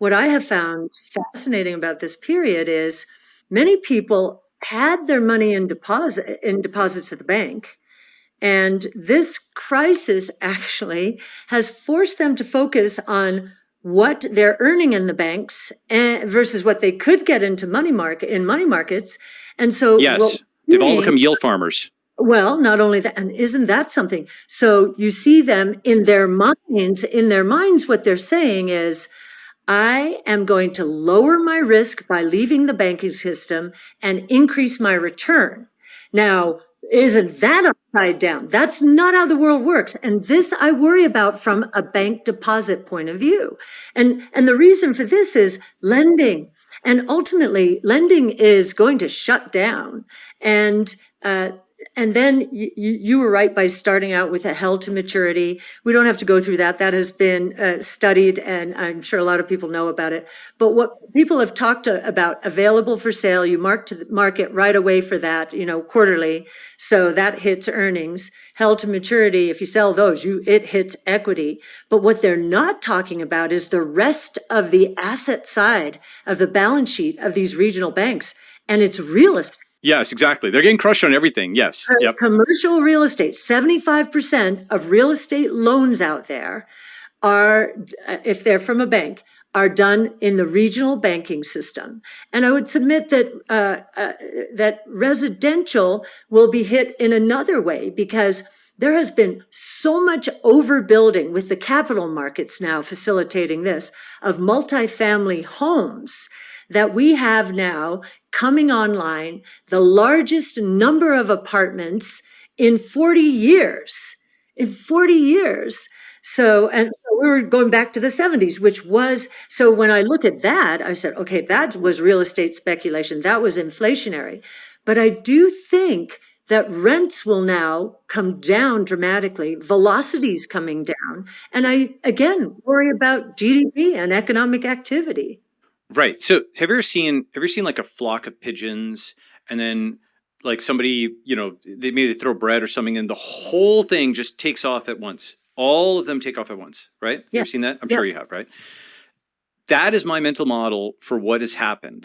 what I have found fascinating about this period is many people had their money in deposits at the bank. And this crisis actually has forced them to focus on what they're earning in the banks versus what they could get into money markets. And so what Yes, they've all become yield farmers. well, not only that, and isn't that something? So you see them in their minds, what they're saying is, I am going to lower my risk by leaving the banking system and increase my return. Now, isn't that upside down? That's not how the world works. And this I worry about from a bank deposit point of view. And the reason for this is lending. And ultimately, lending is going to shut down. And then you were right by starting out with a held to maturity. We don't have to go through that. That has been studied, and I'm sure a lot of people know about it. But what people have talked about, available for sale, you mark to the market right away for that, quarterly. So that hits earnings. Held to maturity, if you sell those, it hits equity. But what they're not talking about is the rest of the asset side of the balance sheet of these regional banks, and it's real estate. Yes, exactly. They're getting crushed on everything. Yes. Yep. Commercial real estate, 75% of real estate loans out there are, if they're from a bank, are done in the regional banking system. And I would submit that that residential will be hit in another way, because there has been so much overbuilding with the capital markets now facilitating this of multifamily homes that we have now coming online, the largest number of apartments in 40 years. In 40 years. So we were going back to the 70s, which was, so when I look at that, I said, okay, that was real estate speculation. That was inflationary. But I do think that rents will now come down dramatically. Velocity's coming down. And I, again, worry about GDP and economic activity. Right. So have you ever seen like a flock of pigeons, and then like somebody, they throw bread or something and the whole thing just takes off at once. All of them take off at once, right? You ever Yes. seen that? I'm Yes. sure you have, right? That is my mental model for what has happened.